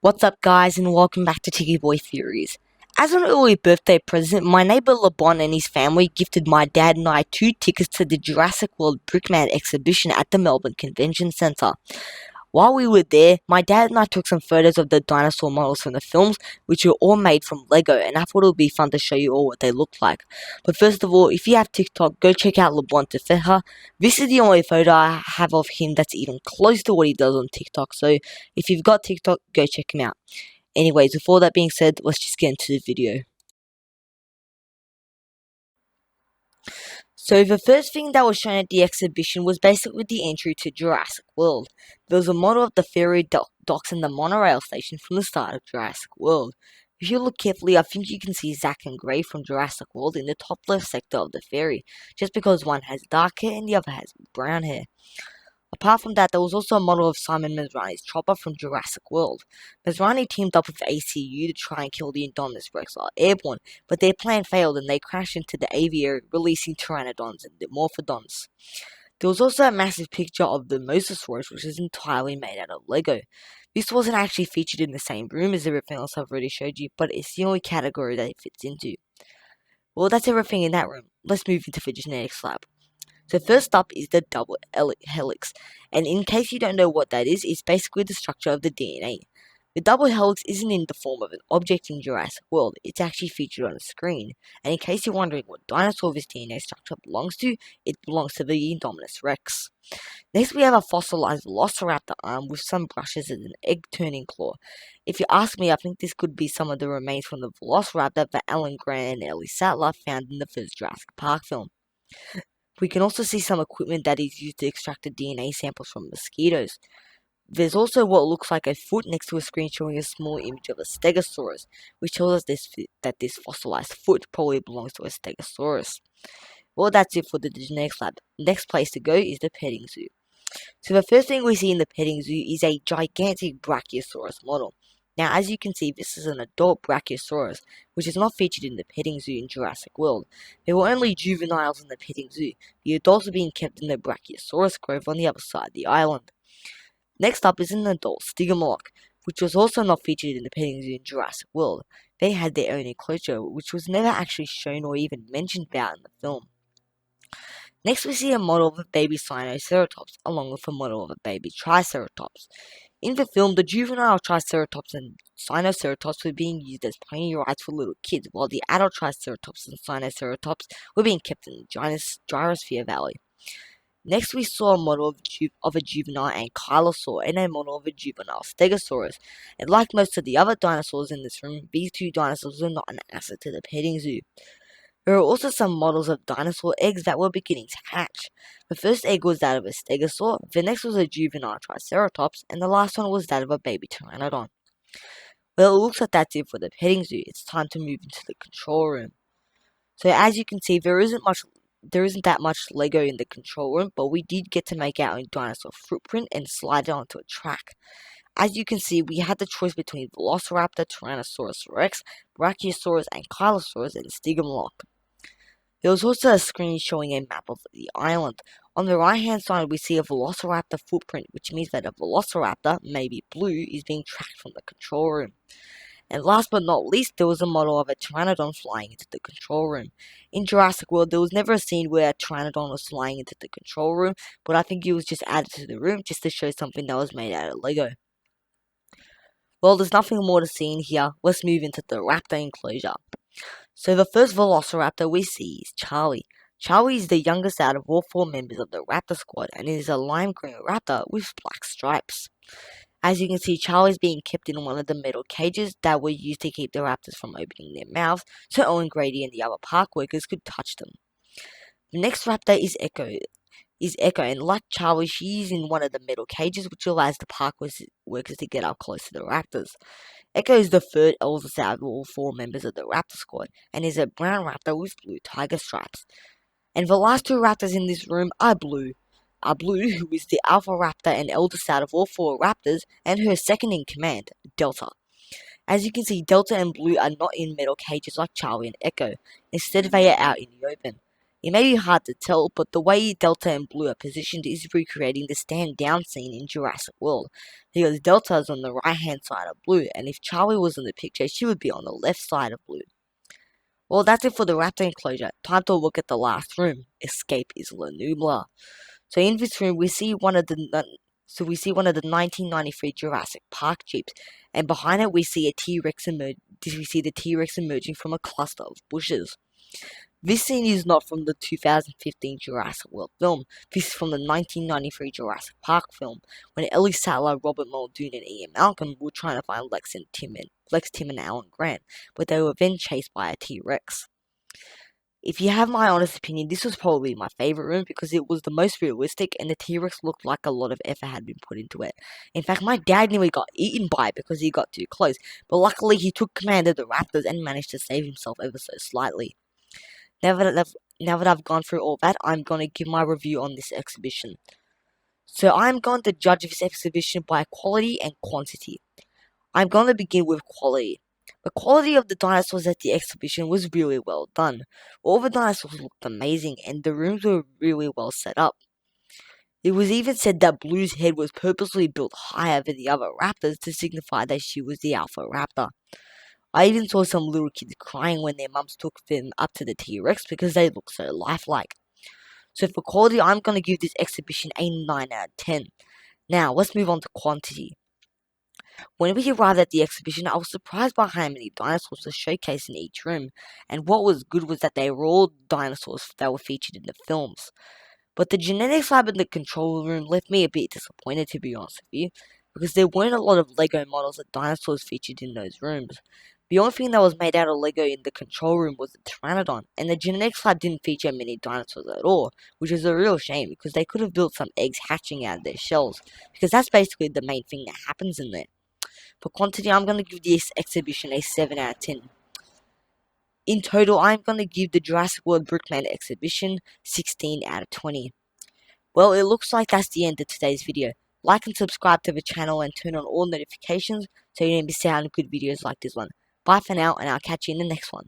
What's up, guys, and welcome back to Tiki Boy Theories. As an early birthday present, my neighbor LeBron and his family gifted my dad and I 2 tickets to the Jurassic World Brickman Exhibition at the Melbourne Convention Centre. While we were there, my dad and I took some photos of the dinosaur models from the films, which were all made from Lego, and I thought it would be fun to show you all what they look like. But first of all, if you have TikTok, go check out LeBron Tefeja. This is the only photo I have of him that's even close to what he does on TikTok, so if you've got TikTok, go check him out. Anyways, with all that being said, let's just get into the video. So the first thing that was shown at the exhibition was basically the entry to Jurassic World. There was a model of the ferry docks and the monorail station from the start of Jurassic World. If you look carefully, I think you can see Zack and Gray from Jurassic World in the top left sector of the ferry, just because one has dark hair and the other has brown hair. Apart from that, there was also a model of Simon Masrani's chopper from Jurassic World. Masrani teamed up with ACU to try and kill the Indominus Rex while airborne, but their plan failed and they crashed into the aviary, releasing Pteranodons and Dimorphodons. There was also a massive picture of the Mosasaurus, which is entirely made out of Lego. This wasn't actually featured in the same room as everything else I've already showed you, but it's the only category that it fits into. Well, that's everything in that room. Let's move into the genetics lab. So first up is the double helix, and in case you don't know what that is, it's basically the structure of the DNA. The double helix isn't in the form of an object in Jurassic World, it's actually featured on the screen, and in case you're wondering what dinosaur this DNA structure belongs to, it belongs to the Indominus Rex. Next we have a fossilized Velociraptor arm with some brushes and an egg-turning claw. If you ask me, I think this could be some of the remains from the Velociraptor that Alan Grant and Ellie Sattler found in the first Jurassic Park film. We can also see some equipment that is used to extract the DNA samples from mosquitoes. There's also what looks like a foot next to a screen showing a small image of a Stegosaurus, which tells us that this fossilized foot probably belongs to a Stegosaurus. Well, that's it for the genetics lab. Next place to go is the petting zoo. So the first thing we see in the petting zoo is a gigantic Brachiosaurus model. Now, as you can see, this is an adult Brachiosaurus, which is not featured in the petting zoo in Jurassic World. There were only juveniles in the petting zoo. The adults are being kept in the Brachiosaurus grove on the other side of the island. Next up is an adult Stygomoloch, which was also not featured in the petting zoo in Jurassic World. They had their own enclosure, which was never actually shown or even mentioned about in the film. Next we see a model of a baby Cyanoceratops, along with a model of a baby Triceratops. In the film, the juvenile Triceratops and Cyanoceratops were being used as pony rides for little kids, while the adult Triceratops and Cyanoceratops were being kept in the Gyrosphere Valley. Next we saw a model of a juvenile Ankylosaur and a model of a juvenile Stegosaurus, and like most of the other dinosaurs in this room, these two dinosaurs were not an asset to the petting zoo. There are also some models of dinosaur eggs that were beginning to hatch. The first egg was that of a stegosaur, the next was a juvenile triceratops, and the last one was that of a baby pteranodon. Well, it looks like that's it for the petting zoo. It's time to move into the control room. So as you can see, there isn't that much Lego in the control room, but we did get to make our own dinosaur footprint and slide it onto a track. As you can see, we had the choice between Velociraptor, Tyrannosaurus Rex, Brachiosaurus, Ankylosaurus, and Stygomoloch. There was also a screen showing a map of the island. On the right hand side we see a Velociraptor footprint, which means that a Velociraptor, maybe blue, is being tracked from the control room. And last but not least, there was a model of a Pteranodon flying into the control room. In Jurassic World, there was never a scene where a Pteranodon was flying into the control room, but I think it was just added to the room just to show something that was made out of Lego. Well, there's nothing more to see in here. Let's move into the raptor enclosure. So the first Velociraptor we see is Charlie. Charlie is the youngest out of all 4 members of the raptor squad and is a lime green raptor with black stripes. As you can see, Charlie is being kept in one of the metal cages that were used to keep the raptors from opening their mouths so Owen Grady and the other park workers could touch them. The next raptor is Echo, and like Charlie, she is in one of the metal cages which allows the park workers to get up close to the raptors. Echo is the third eldest out of all 4 members of the raptor squad, and is a brown raptor with blue tiger stripes. And the last 2 raptors in this room are Blue, who is the alpha raptor and eldest out of all 4 raptors, and her second in command, Delta. As you can see, Delta and Blue are not in metal cages like Charlie and Echo. Instead, they are out in the open. It may be hard to tell, but the way Delta and Blue are positioned is recreating the stand down scene in Jurassic World, because Delta is on the right hand side of Blue, and if Charlie was in the picture, she would be on the left side of Blue. Well, that's it for the raptor enclosure. Time to look at the last room, Escape Isla Nublar. So in this room, we see one of the 1993 Jurassic Park jeeps, and behind it we see a T-Rex the T-Rex emerging from a cluster of bushes. This scene is not from the 2015 Jurassic World film. This is from the 1993 Jurassic Park film, when Ellie Sattler, Robert Muldoon, and Ian Malcolm were trying to find Lex, Tim, and Alan Grant, but they were then chased by a T-Rex. If you have my honest opinion, this was probably my favourite room because it was the most realistic and the T-Rex looked like a lot of effort had been put into it. In fact, my dad nearly got eaten by it because he got too close, but luckily he took command of the raptors and managed to save himself ever so slightly. Now that I've gone through all that, I'm going to give my review on this exhibition. So I'm going to judge this exhibition by quality and quantity. I'm going to begin with quality. The quality of the dinosaurs at the exhibition was really well done. All the dinosaurs looked amazing and the rooms were really well set up. It was even said that Blue's head was purposely built higher than the other raptors to signify that she was the alpha raptor. I even saw some little kids crying when their mums took them up to the T-Rex because they looked so lifelike. So for quality, I'm going to give this exhibition a 9 out of 10. Now, let's move on to quantity. When we arrived at the exhibition, I was surprised by how many dinosaurs were showcased in each room, and what was good was that they were all dinosaurs that were featured in the films. But the genetics lab in the control room left me a bit disappointed, to be honest with you, because there weren't a lot of Lego models of dinosaurs featured in those rooms. The only thing that was made out of Lego in the control room was the Pteranodon, and the genetics lab didn't feature many dinosaurs at all, which is a real shame because they could have built some eggs hatching out of their shells, because that's basically the main thing that happens in there. For quantity, I'm going to give this exhibition a 7 out of 10. In total, I'm going to give the Jurassic World Brickman Exhibition 16 out of 20. Well, it looks like that's the end of today's video. Like and subscribe to the channel and turn on all notifications so you don't miss out on good videos like this one. Bye for now, and I'll catch you in the next one.